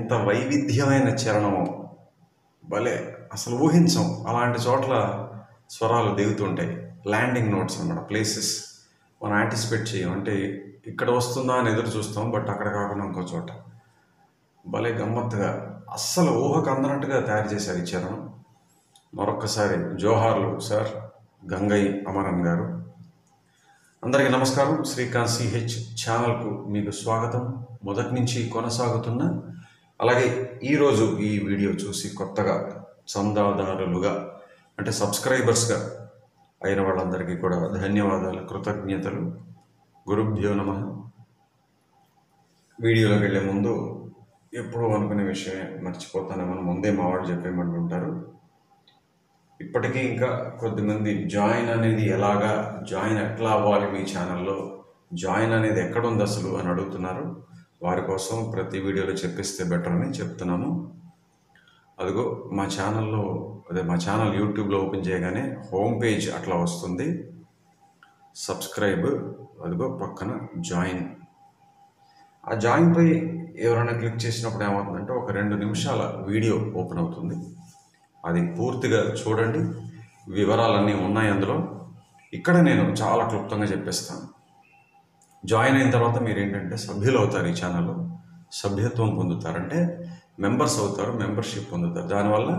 ఎంత వైవిధ్యమైన చరణమో, భలే అసలు ఊహించం అలాంటి చోట్ల స్వరాలు దిగుతుంటాయి. ల్యాండింగ్ నోట్స్ అన్నమాట, ప్లేసెస్ మనం యాంటిసిపేట్ చేయం. అంటే ఇక్కడ వస్తుందా అని ఎదురు చూస్తాం, బట్ అక్కడ కాకుండా ఇంకో చోట. భలే గమ్మత్తుగా అస్సలు ఊహకు అందనట్టుగా తయారు చేశారు ఈ చరణం. మరొక్కసారి జోహార్లు సార్ గంగయ్య అమరన్ గారు. అందరికీ నమస్కారం. శ్రీకాంత్ సిహెచ్ ఛానల్కు మీకు స్వాగతం. మొదటి నుంచి కొనసాగుతున్న, అలాగే ఈరోజు ఈ వీడియో చూసి కొత్తగా చందాదారులుగా అంటే సబ్స్క్రైబర్స్గా అయిన వాళ్ళందరికీ కూడా ధన్యవాదాలు, కృతజ్ఞతలు. గురుభ్యో నమః. వీడియోలోకి వెళ్ళే ముందు ఎప్పుడూ అనుకునే విషయమే మర్చిపోతానేమో, ముందే మా వాళ్ళు చెప్పేయమంటుంటారు. ఇప్పటికీ ఇంకా కొద్దిమంది జాయిన్ అనేది జాయిన్ ఎట్లా అవ్వాలి మీ ఛానల్లో, జాయిన్ అనేది ఎక్కడుంది అసలు అని అడుగుతున్నారు. వారి కోసం ప్రతి వీడియోలో చెప్పిస్తే బెటర్ అని చెప్తున్నాము. అదిగో మా ఛానల్లో, మా ఛానల్ యూట్యూబ్లో ఓపెన్ చేయగానే హోమ్ పేజ్ అట్లా వస్తుంది. సబ్స్క్రైబ్, అదిగో పక్కన జాయిన్. ఆ జాయిన్ పై ఎవరైనా క్లిక్ చేసినప్పుడు ఏమవుతుందంటే ఒక 2 నిమిషాల వీడియో ఓపెన్ అవుతుంది. అది పూర్తిగా చూడండి, వివరాలన్నీ ఉన్నాయి అందులో. ఇక్కడ నేను చాలా క్లుప్తంగా చెప్పేస్తాను. జాయిన్ అయిన తర్వాత మీరు ఏంటంటే సభ్యులు అవుతారు, ఈ ఛానల్లో సభ్యత్వం పొందుతారంటే మెంబర్స్ అవుతారు, మెంబర్షిప్ పొందుతారు. దానివల్ల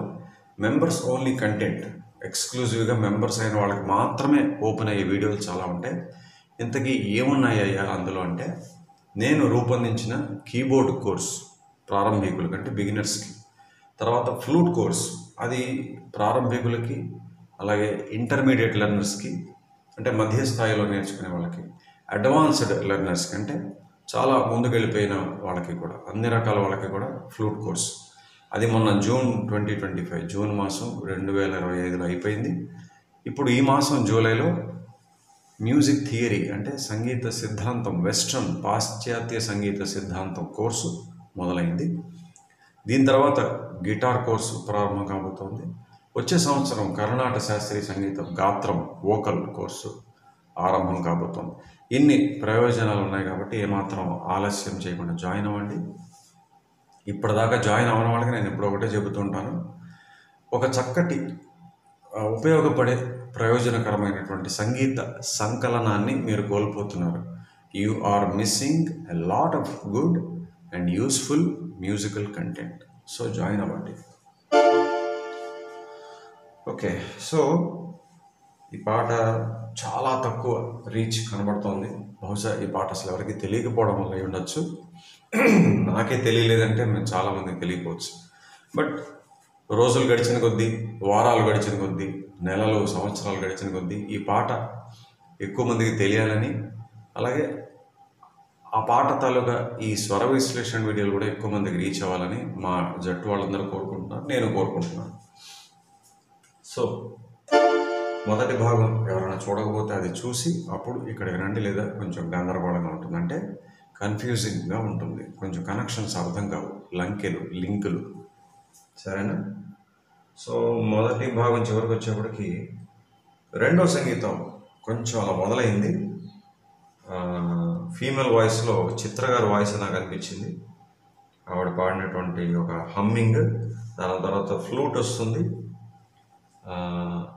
మెంబర్స్ ఓన్లీ కంటెంట్, ఎక్స్క్లూజివ్గా మెంబర్స్ అయిన వాళ్ళకి మాత్రమే ఓపెన్ అయ్యే వీడియోలు చాలా ఉంటాయి. ఇంతకీ ఏమున్నాయ్యా అందులో అంటే, నేను రూపొందించిన కీబోర్డ్ కోర్స్ ప్రారంభికులకి అంటే బిగినర్స్కి, తర్వాత ఫ్లూట్ కోర్స్ అది ప్రారంభికులకి, అలాగే ఇంటర్మీడియట్ లెర్నర్స్కి అంటే మధ్య స్థాయిలో నేర్చుకునే వాళ్ళకి, అడ్వాన్స్డ్ లెర్నర్స్కి అంటే చాలా ముందుకు వెళ్ళిపోయిన వాళ్ళకి కూడా, అన్ని రకాల వాళ్ళకి కూడా ఫ్లూట్ కోర్స్. అది మొన్న జూన్ 2025 జూన్ మాసం 2025లో అయిపోయింది. ఇప్పుడు ఈ మాసం జూలైలో మ్యూజిక్ థియరీ అంటే సంగీత సిద్ధాంతం, వెస్ట్రన్ పాశ్చాత్య సంగీత సిద్ధాంతం కోర్సు మొదలైంది. దీని తర్వాత గిటార్ కోర్సు ప్రారంభం కాబోతోంది. వచ్చే సంవత్సరం కర్ణాటక శాస్త్రీయ సంగీతం గాత్రం వోకల్ కోర్సు ఆరంభం కాబోతోంది. ఇన్ని ప్రయోజనాలు ఉన్నాయి కాబట్టి ఏమాత్రం ఆలస్యం చేయకుండా జాయిన్ అవ్వండి. ఇప్పటిదాకా జాయిన్ అవ్వని వాళ్ళకి నేను ఇప్పుడు ఒకటే చెబుతుంటాను, ఒక చక్కటి ఉపయోగపడే ప్రయోజనకరమైనటువంటి సంగీత సంకలనాన్ని మీరు కోల్పోతున్నారు. You are missing a lot of good and useful musical content. So join అవ్వండి. ఓకే, సో ఈ పాట చాలా తక్కువ రీచ్ కనబడుతోంది. బహుశా ఈ పాట అసలు ఎవరికి తెలియకపోవడం వల్ల ఉండొచ్చు. నాకే తెలియలేదంటే చాలామందికి తెలియకపోవచ్చు. బట్ రోజులు గడిచిన కొద్దీ, వారాలు గడిచిన కొద్దీ, నెలలు, సంవత్సరాలు గడిచిన కొద్దీ ఈ పాట ఎక్కువ మందికి తెలియాలని, అలాగే ఆ పాట తాలూకా ఈ స్వర విశ్లేషణ వీడియోలు కూడా ఎక్కువ మందికి రీచ్ అవ్వాలని మా జట్టు వాళ్ళందరూ కోరుకుంటున్నారు, నేను కోరుకుంటున్నాను. సో మొదటి భాగం ఎవరైనా చూడకపోతే అది చూసి అప్పుడు ఇక్కడికి రండి, లేదా కొంచెం గందరగోళంగా ఉంటుంది, అంటే కన్ఫ్యూజింగ్గా ఉంటుంది, కొంచెం కనెక్షన్స్ అర్థం కావు, లింకులు. సరేనా? సో మొదటి భాగం చివరికి వచ్చేప్పటికి రెండో సంగీతం కొంచెం అలా మొదలైంది. ఫీమేల్ వాయిస్లో చిత్ర గారి వాయిస్ నాకు అనిపించింది. ఆవిడ పాడినటువంటి ఒక హమ్మింగ్, దాని తర్వాత ఫ్లూట్ వస్తుంది.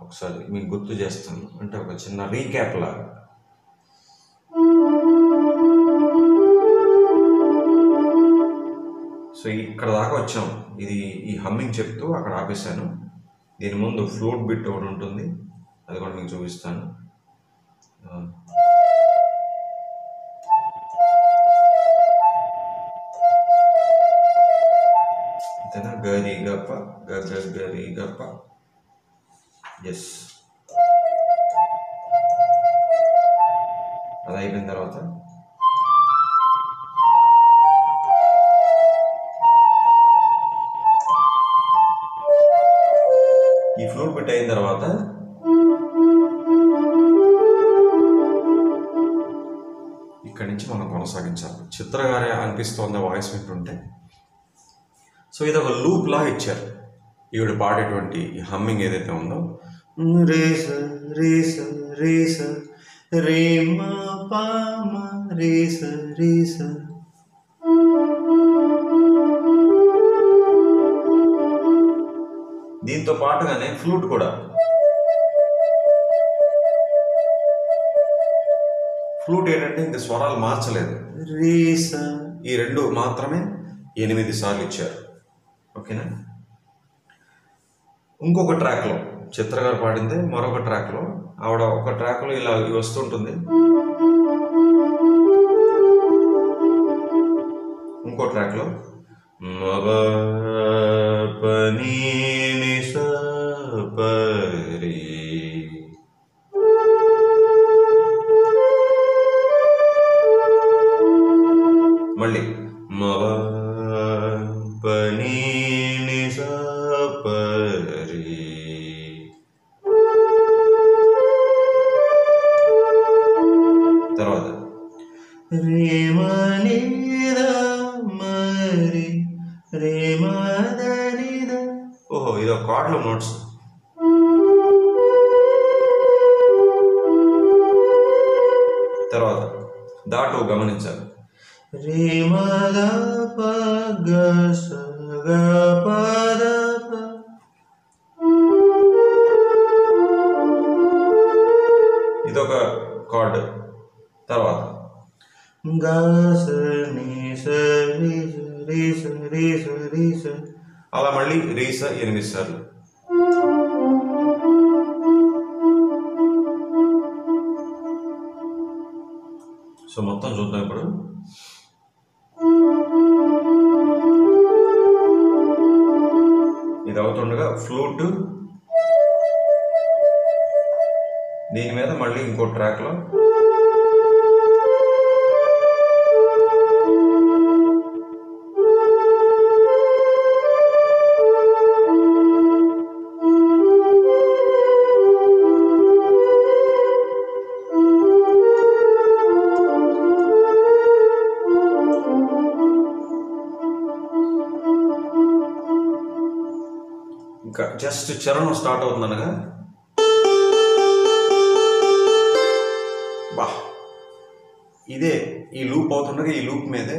ఒకసారి మీకు గుర్తు చేస్తాను, అంటే ఒక చిన్న రీక్యాప్ లాగా. సో ఇక్కడ దాకా వచ్చాం. ఈ హమ్మింగ్ చెప్తూ అక్కడ ఆపేశాను. దీని ముందు ఫ్లూట్ బిట్ ఒకటి ఉంటుంది, అది కూడా మీకు చూపిస్తాను. అంతేనా? గరి గప్ప గరి గప్ప. ఎస్, అది అయిపోయిన తర్వాత ఈ ఫ్లూట్ బిట్ అయిన తర్వాత ఇక్కడి నుంచి మనం కొనసాగించాలి. చిత్రగారే అనిపిస్తోంది వాయిస్ వింటుంటే. సో ఇది ఒక లూప్ లా ఇచ్చారు. ఈవిడ పాడేటువంటి హమ్మింగ్ ఏదైతే ఉందో, రేస రేస రేస రే మా పా మా రేస రేస, దీంతో పాటుగానే ఫ్లూట్ కూడా. ఫ్లూట్ ఏంటంటే ఇంక స్వరాలు మార్చలేదు, రీస ఈ రెండు మాత్రమే 8 సార్లు ఇచ్చారు. ఓకేనా. ఇంకొక ట్రాక్లో చిత్ర గారు పాడిందే మరొక ట్రాక్లో, ఆవిడ ఒక ట్రాక్లో ఇలా వస్తుంటుంది, ఇంకో ట్రాక్లో మగ పని నిస పరి, మళ్ళీ మగ పని నిస పరి, తర్వాత రేమనిద మరి రేమదనిద. ఓహో, ఇది ఒక కార్డ్లో నోట్స్. తర్వాత దాటు గమనించాలి, రేమద పగ సగ పద ప. ఇదొక కార్డ్. తర్వాత అలా మళ్ళీ రీస 8 సార్లు. సో మొత్తం చూద్దాం ఇప్పుడు. ఇది అవుతుండగా ఫ్లూట్, దీని మీద మళ్ళీ ఇంకో ట్రాక్లో ఇంకా జస్ట్ చరణం స్టార్ట్ అవుతుందనగా బా, ఇదే ఈ లూప్ అవుతుండగా ఈ లూప్ మీదే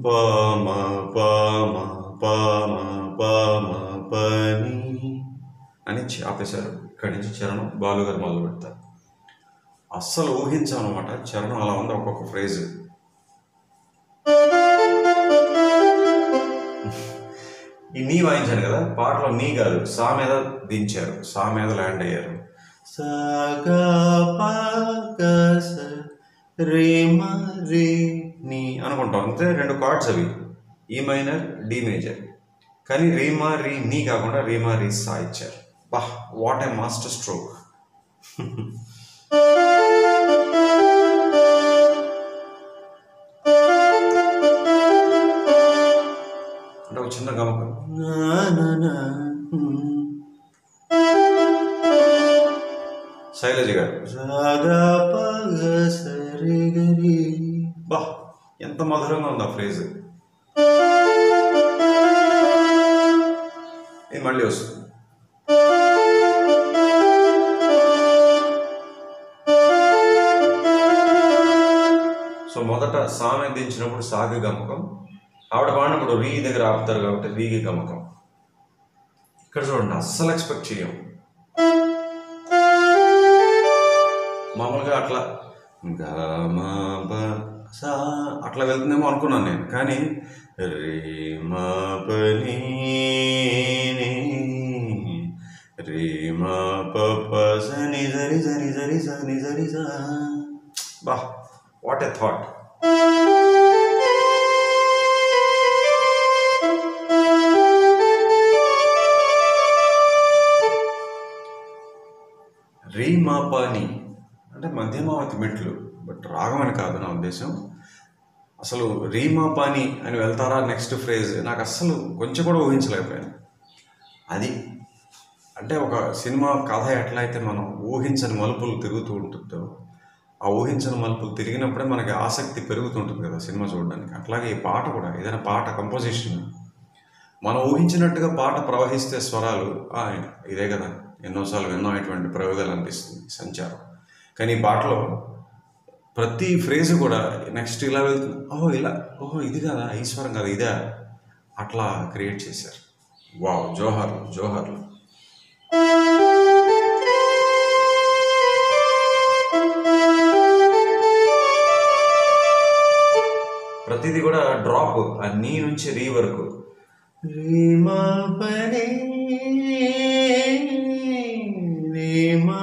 పామ పామ పామ పామ పని అని ఆపేశారు. ఇక్కడి నుంచి చరణం బాలుగారు మొదలు పెడతారు. అస్సలు ఊహించామన్నమాట, చరణం అలా ఉంది. ఒక్కొక్క ఫ్రేజ్ ఈ నీ వాయించాను కదా, పాటలో నీ కాదు సా మీద దించారు, సా మీద ల్యాండ్ అయ్యారు. రే మా రే నీ అనుకుంటాం, అంతే. 2 కార్డ్స్ అవి, ఈ మైనర్ డి మేజర్. కానీ రే మా రీ నీ కాకుండా రే మా రీ సా ఇచ్చారు. బా, వాట్ ఏ మాస్టర్ స్ట్రోక్. అంటే ఒక చిన్న గమకం. శైలజ గారు బా, ఎంత మధురంగా ఉంది ఆ ఫ్రేజ్. ఇది మళ్ళీ వస్తుంది. సో మొదట సామె దించినప్పుడు సాగి గమకం, ఆవిడ పాడినప్పుడు రీ దగ్గర ఆపుతారు కాబట్టి రీగి గమకం. ఇక్కడ చూడండి, అస్సలు ఎక్స్పెక్ట్ చేయం. మామూలుగా అట్లా అట్లా వెళ్తుందేమో అనుకున్నాను నేను, కానీ రే మా పని రే మా ప సని జరి జరి జరి సని జరి సా. బా, వాట్ ఏ థాట్. రీ మా పని అంటే మధ్యమావతి మెట్లు, బట్ రాగం అని కాదు నా ఉద్దేశం. అసలు రీమా పాని అని వెళ్తారా నెక్స్ట్ ఫ్రేజ్, నాకు అస్సలు కొంచెం కూడా ఊహించలేకపోయాను. అది అంటే ఒక సినిమా కథ ఎట్లయితే మనం ఊహించని మలుపులు తిరుగుతూ ఉంటుందో, ఆ ఊహించని మలుపులు తిరిగినప్పుడే మనకి ఆసక్తి పెరుగుతుంటుంది కదా సినిమా చూడడానికి. అట్లాగే ఈ పాట కూడా, ఏదైనా పాట కంపోజిషన్ మనం ఊహించినట్టుగా పాట ప్రవహిస్తే స్వరాలు ఇదే కదా, ఎన్నోసార్లు విన్నాం ఇటువంటి ప్రయోగాలు అనిపిస్తుంది సంచారం. కానీ ఈ పాటలో ప్రతి ఫ్రేజ్ కూడా నెక్స్ట్ ఇలా వెళ్తుంది, ఓహో ఇలా, ఓహో ఇది కదా ఈశ్వరం కదా ఇదే, అట్లా క్రియేట్ చేశారు. వావ్, జోహార్లు జోహార్లు. ప్రతిదీ కూడా డ్రాప్, ఆ నీ నుంచి రీ వరకు. రీమా పనే రీమా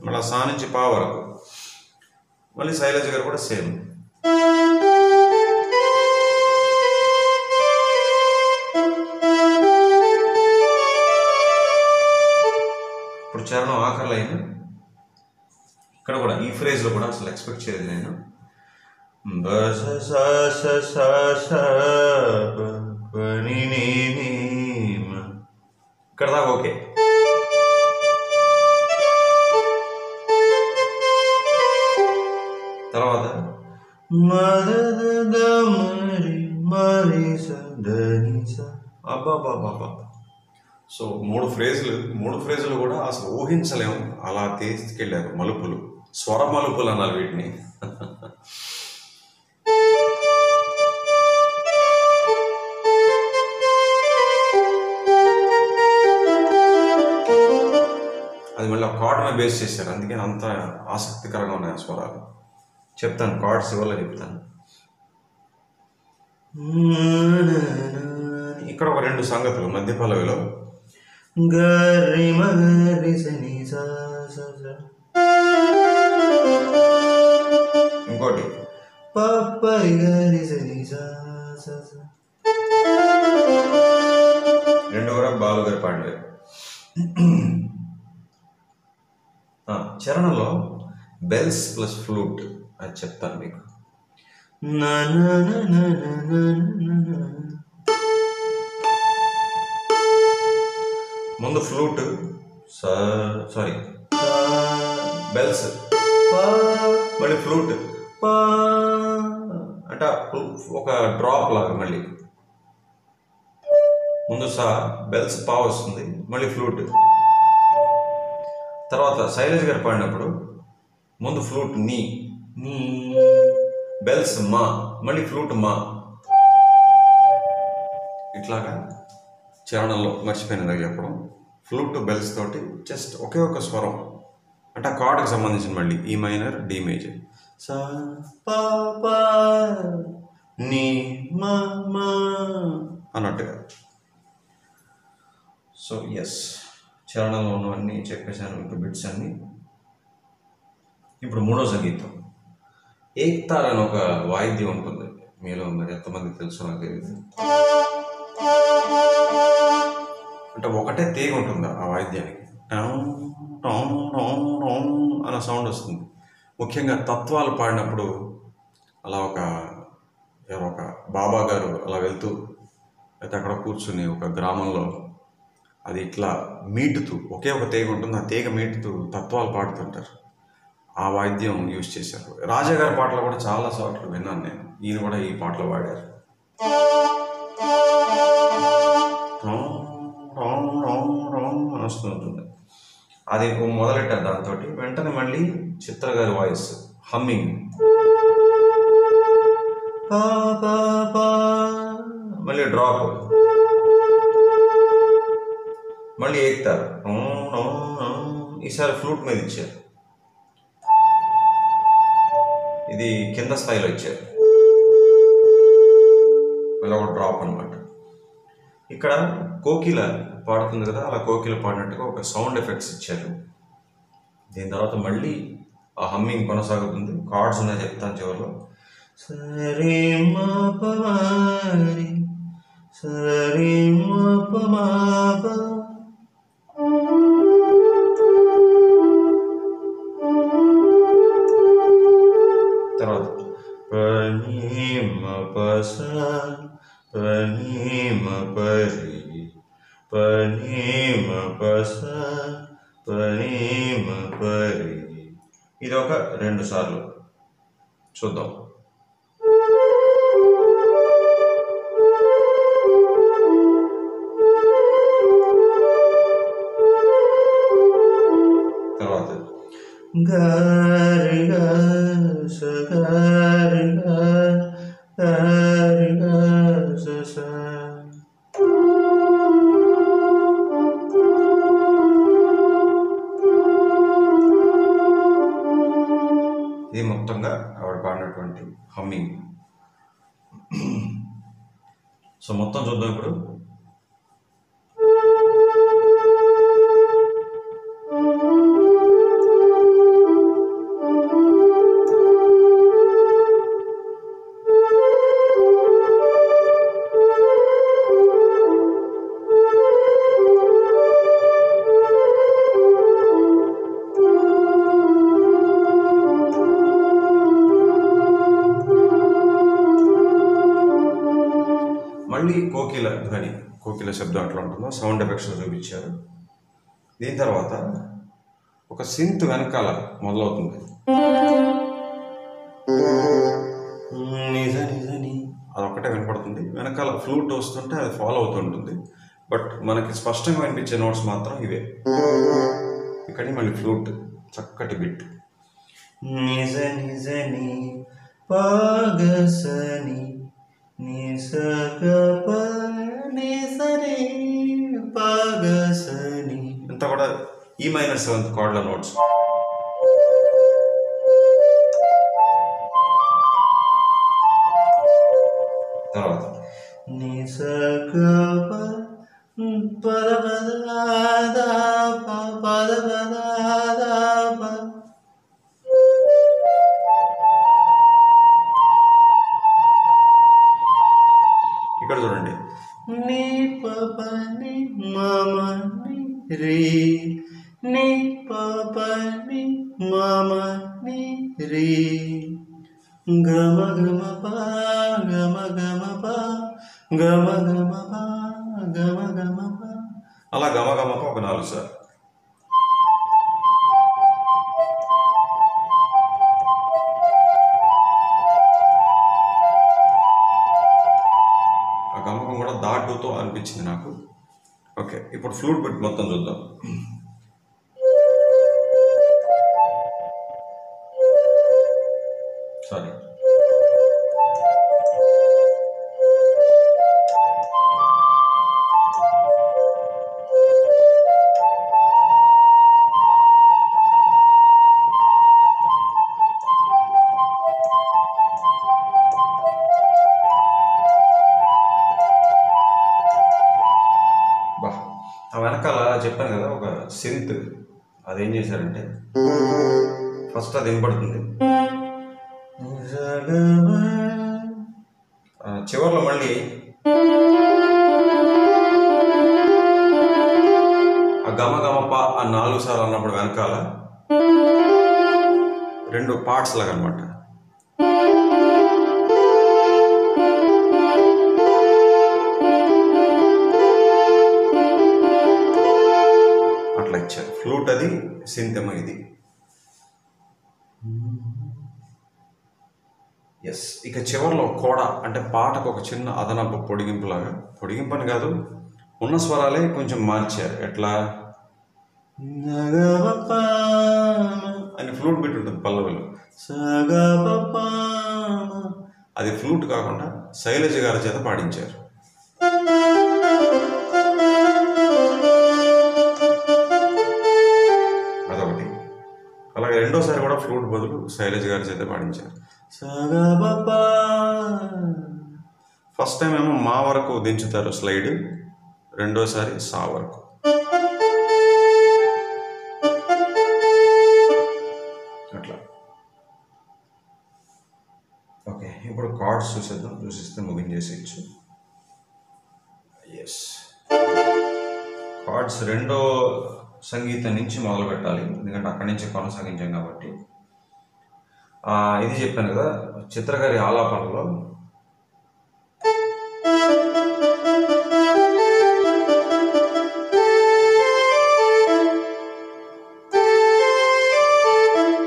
మళ్ళీ సా నుంచి పా వరకు. మళ్ళీ శైలజ గారు కూడా సేమ్. ఇప్పుడు చరణం ఆఖరి లైన్. ఇక్కడ కూడా ఈ ఫ్రేజ్లో కూడా అసలు ఎక్స్పెక్ట్ చేయలేదు నేను. ఇక్కడ దాకా ఓకే. తర్వాత అబ్బాబాబా. సో మూడు ఫ్రేజులు కూడా అసలు ఊహించలేము, అలా తీసుకెళ్ళారు మలుపులు, స్వర మలుపులు అన్నారు వీటిని. అది మళ్ళీ కార్డ్ మీద బేస్ చేశారు, అందుకని అంత ఆసక్తికరంగా ఉన్నాయి ఆ స్వరాలు. చెప్తాను, కార్డ్స్ ఇవ్వాలో చెప్తాను. ఇక్కడ ఒక రెండు సంగతులు మధ్య పల్లవిలో. ఇంకోటి రెండు కూడా బాలుగారు పాడలేదు. చరణంలో బెల్స్ ప్లస్ ఫ్లూట్ అది చెప్తాను మీకు. ముందు ఫ్లూట్, సారీ బెల్స్, మళ్ళీ ఫ్లూట్ అంటే ఒక డ్రాప్ లాగా. మళ్ళీ ముందు సా బెల్స్ పా వస్తుంది, మళ్ళీ ఫ్లూట్. తర్వాత శైలజ గారు పాడినప్పుడు ముందు ఫ్లూట్ నీ నీ, బెల్స్ మా, మళ్ళీ ఫ్లూట్ మా. ఇట్లాగా చరణంలో మర్చిపోయినది చెప్పడం. ఫ్లూట్ బెల్స్ తోటి జస్ట్ ఒకే ఒక స్వరం, అంటే ఆ కార్డుకి సంబంధించిన మళ్ళీ ఈ మైనర్ డి మేజర్, సా పా పా నీ మా మా అన్నట్టుగా. సో ఎస్, చరణంలో ఉన్నవన్నీ చెప్పేశాను మీకు, బిట్స్ అన్ని. ఇప్పుడు మూడో సంగీతం. ఏక్తార్ అని ఒక వాయిద్యం ఉంటుంది, మీలో మరి ఎంతమందికి తెలుసు నాకు తెలియదు. అంటే ఒకటే తీగ ఉంటుంది ఆ వాయిద్యానికి, అన్న సౌండ్ వస్తుంది. ముఖ్యంగా తత్వాలు పాడినప్పుడు అలా ఎవరో ఒక బాబా గారు అలా వెళ్తూ అయితే అక్కడ కూర్చుని ఒక గ్రామంలో అది ఇట్లా మీటుతూ, ఒకే ఒక తీగ ఉంటుంది, ఆ తీగ మీటుతూ తత్వాలు పాడుతుంటారు. ఆ వాయిద్యం యూజ్ చేశారు. రాజాగారి పాటలు కూడా చాలా చోట్ల విన్నాను నేను, ఈయన కూడా ఈ పాటలు పాడారు. వస్తుంటుంది అది మొదలెట్టారు. దాంతో వెంటనే మళ్ళీ చిత్ర గారి వాయిస్ హమ్మింగ్, మళ్ళీ డ్రాప్, మళ్ళీ ఏక్తారు. ఈసారి ఫ్లూట్ మీద ఇచ్చారు, ఇది కింద స్థాయిలో ఇచ్చారు, మళ్ళీ ఒక డ్రాప్ అనమాట. ఇక్కడ కోకిల పాడుతుంది కదా, అలా కోకిల పాడినట్టుగా ఒక సౌండ్ ఎఫెక్ట్స్ ఇచ్చారు. దీని తర్వాత మళ్ళీ ఆ హమ్మింగ్ కొనసాగుతుంది. కార్డ్స్ ఉన్నాయి చెప్తాను చివరిలో. సరే మా పమారి సరే మా పమాప, తర్వాత పనీమ పస పనీమ పరి పనీమ పస పనీమ పరి. ఇది ఒక 2 సార్లు చూద్దాం. తర్వాత గారి గా సగారి గా ఇది మొత్తంగా ఆవిడ పాడినటువంటి హమ్మింగ్. సో మొత్తం చూద్దాం ఇప్పుడు. మళ్ళీ కోకిల ధ్వని, కోకిల శబ్దం అట్లా ఉంటుందో సౌండ్ ఎఫెక్ట్స్ చూపించారు. దీని తర్వాత ఒక సింత్ వెనకాల మొదలవుతుంది. అదొక్కటే వినపడుతుంది. వెనకాల ఫ్లూట్ వస్తుంటే అది ఫాలో అవుతుంటుంది. బట్ మనకి స్పష్టంగా వినిపించే నోట్స్ మాత్రం ఇవే. ఇక్కడి మళ్ళీ ఫ్లూట్ చక్కటి బిట్. నిజ నిజని పాగసని పాగసని అంతా కూడా ఈ మైనర్ సెవెంత్ కార్డ్ల నోట్స్. తర్వాత ఇక్కడ చూడండి, నీ పని మమని రే, నీ పని మమని రే, గమ గమ పా గమ గమ పా గమ గమ పా గమ గమ పా. అలా గమ గమ పా ఒక 4 సార్లు. గమకం కూడా దాటుతో అనిపించింది నాకు. ఓకే, ఇప్పుడు ఫ్లూట్ బిట్ మొత్తం చూద్దాం. సారీ, వెనకాల చెప్పాను కదా ఒక సింత్, అదేం చేశారంటే ఫస్ట్ అది వినపడుతుంది, చివరిలో మళ్ళీ ఆ గమ గమప ఆ 4 సార్లు అన్నప్పుడు వెనకాల 2 పార్ట్స్ లాగా అనమాట. అట్లా ఇచ్చారు. ఫ్లూట్ అది, సింతెమ ఇది. ఎస్, ఇక చివరిలో కోడా అంటే పాటకు ఒక చిన్న అదనపు పొడిగింపులాగా, పొడిగింపని కాదు, ఉన్న స్వరాలే కొంచెం మార్చారు. ఎట్లా అని ఫ్లూట్ బిట్ ఉంటుంది పల్లవిలో, అది ఫ్లూట్ కాకుండా శైలజ గారి చేత పాడించారు. అదొకటి. అలాగే రెండోసారి కూడా ఫ్లూట్ బదులు శైలజ గారి చేత పాడించారు. ఫస్ట్ టైం ఏమో మా వరకు దించుతారు స్లైడ్, రెండోసారి సా వరకు. అట్లా. ఓకే, ఇప్పుడు కార్డ్స్ చూసేద్దాం. చూసిస్తే ముగించేసేయచ్చు. ఎస్, కార్డ్స్ రెండో సంగీతం నుంచి మొదలు పెట్టాలి, ఎందుకంటే అక్కడి నుంచి కొనసాగించాం కాబట్టి. ఇది చెప్పాను కదా, చిత్రగారి ఆలాపనలో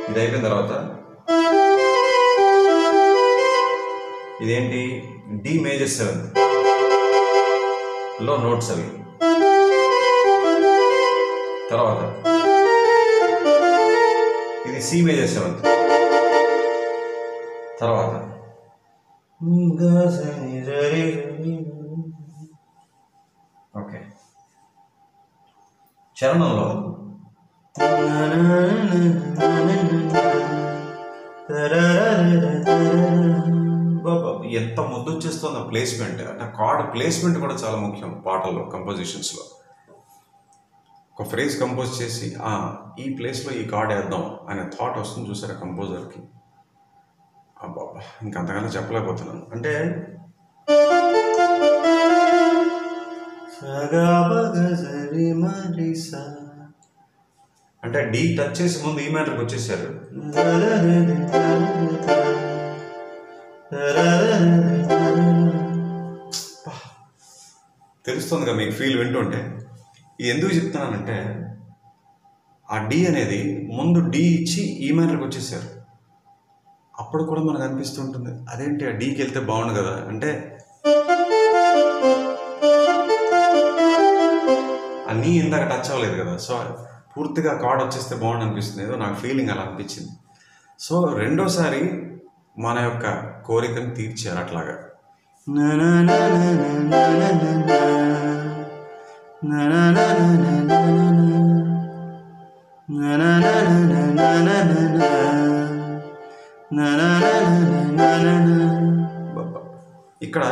ఇది అయిపోయిన తర్వాత ఇదేంటి, డి మేజర్ 7th లో నోట్స్ అవి. తర్వాత ఇది సి మేజర్ 7th. తర్వాత ఓకే, చరణంలో ఎంత ముద్దు వచ్చేస్తుందో ప్లేస్మెంట్, అంటే కార్డ్ ప్లేస్మెంట్ కూడా చాలా ముఖ్యం పాటల్లో, కంపోజిషన్స్లో. ఒక ఫ్రేజ్ కంపోజ్ చేసి ఈ ప్లేస్లో ఈ కార్డ్ వేద్దాం అనే థాట్ వస్తుంది చూసారా కంపోజర్కి. అబ్బాబా ఇంకంతకన్నా చెప్పలేకపోతున్నాను. అంటే డి టచ్ చేసి ముందు ఈ మ్యాటర్కి వచ్చేసారు. తెలుస్తుందిగా మీకు ఫీల్ వింటుంటే. ఇది ఎందుకు చెప్తున్నానంటే ఆ డి అనేది ముందు డి ఇచ్చి ఈ మ్యాటర్కి వచ్చేసారు. అప్పుడు కూడా మనకు అనిపిస్తుంటుంది అదేంటి ఆ డీకి వెళ్తే బాగుండు కదా, అంటే అన్నీ ఇందాక టచ్ అవ్వలేదు కదా. సో పూర్తిగా కార్డ్ వచ్చేస్తే బాగుండు అనిపిస్తుంది, ఏదో నాకు ఫీలింగ్ అలా అనిపించింది. సో రెండోసారి మన యొక్క కోరికను తీర్చారు అట్లాగా. ఇక్కడ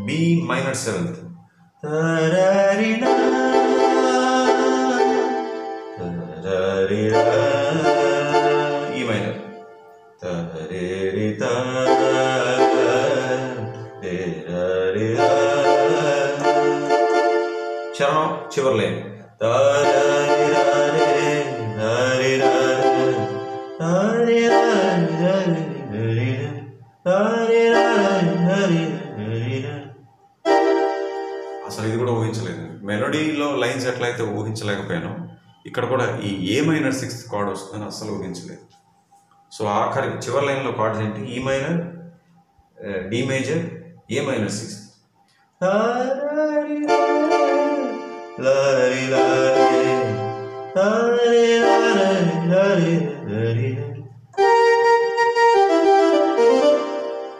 బి మైనర్ సెవెంత్, ఈ మైనర్, చరణం చివరి లైన్ అసలు ఇది కూడా ఊహించలేదు. మెలోడీలో లైన్స్ ఎట్లయితే ఊహించలేకపోయాను, ఇక్కడ కూడా ఈ ఏ మైనర్ సిక్స్త్ కార్డ్ వస్తుందని అస్సలు ఊహించలేదు. సో ఆఖరి చివరి లైన్లో కార్డ్స్ ఏంటి? ఈ మైనర్, డి మేజర్, ఏ మైనర్ సిక్స్త్.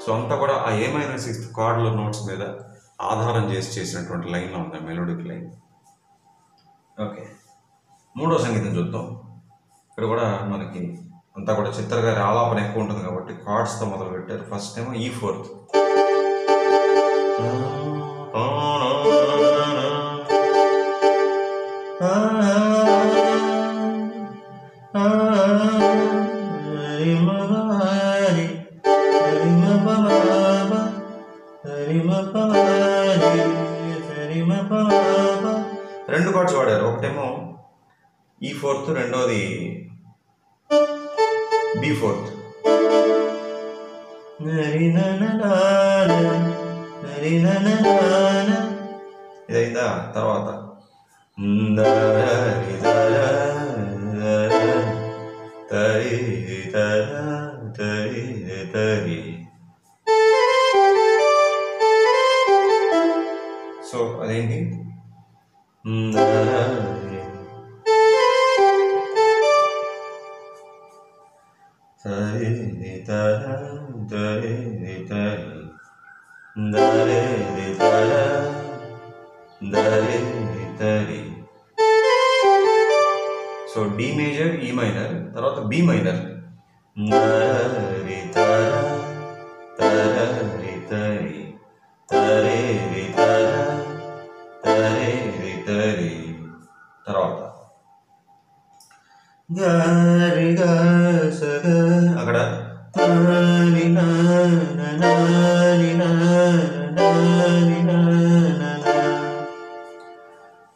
సో అంతా కూడా ఆ ఏ మైనర్ సిక్స్త్ కార్డులో నోట్స్ మీద ఆధారం చేసినటువంటి లైన్లో ఉంది మెలోడిక్ లైన్. ఓకే, మూడో సంగీతం చూద్దాం. ఇక్కడ కూడా మనకి అంతా కూడా చిత్ర గారి ఆలాపన ఎక్కువ ఉంటుంది కాబట్టి కార్డ్స్తో మొదలు పెట్టారు. ఫస్ట్ ఏమో ఈ ఫోర్త్, రెండు కార్డ్స్ వాడారు. ఒకటేమో ఈ ఫోర్త్, రెండోది బి ఫోర్త్. ఇదైందా? తర్వాత సో అదేంటి? సో డి మేజర్, ఈ మైనర్, తర్వాత బి మైనర్, తర్వాత అక్కడ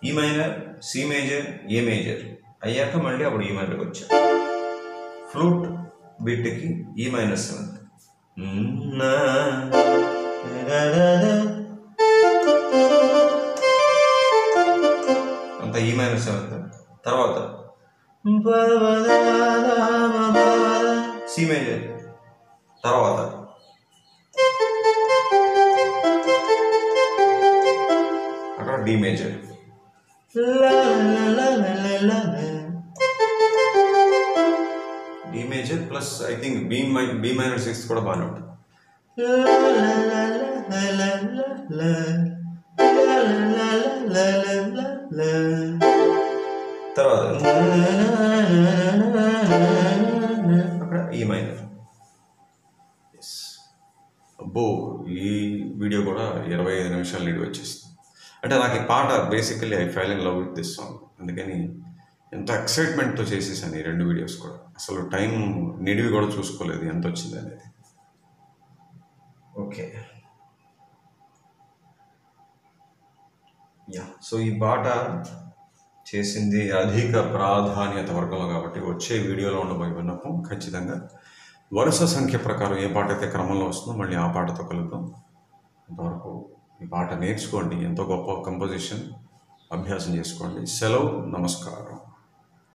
ఈ minor, C major, a major అయ్యాక మళ్ళీ అప్పుడు ఈ మైనర్కి వచ్చా. ఫ్లూట్ బిట్కి ఈ మైనర్ సెవెంత్, అంత ఈ మైనర్ సెవెంత్. తర్వాత సి మేజర్, తర్వాత అక్కడ D major, D major plus I think B minor sixth కూడా బాగానే ఉంటుంది. తర్వాత అక్కడ ఈ మైనర్. ఎస్, అబ్బో ఈ వీడియో కూడా 25 నిమిషాలు లీడ్ వచ్చేస్తుంది. అంటే నాకు ఈ పాట basically I fell in love with this song. అందుకని ఎంతో ఎక్సైట్మెంట్తో చేసేసాను ఈ 2 వీడియోస్ కూడా. అసలు టైం నిడివి కూడా చూసుకోలేదు ఎంత వచ్చింది అనేది. ఓకే యా, సో ఈ పాట చేసింది అధిక ప్రాధాన్యత వర్గంలో కాబట్టి వచ్చే వీడియోలో ఉండబోయే విన్నపం ఖచ్చితంగా వరుస సంఖ్య ప్రకారం ఏ పాట అయితే క్రమంలో వస్తుందో మళ్ళీ ఆ పాటతో కలుద్దాం. అంతవరకు ఈ పాట నేర్చుకోండి, ఎంతో గొప్ప కంపోజిషన్, అభ్యాసం చేసుకోండి. సెలవు, నమస్కారం.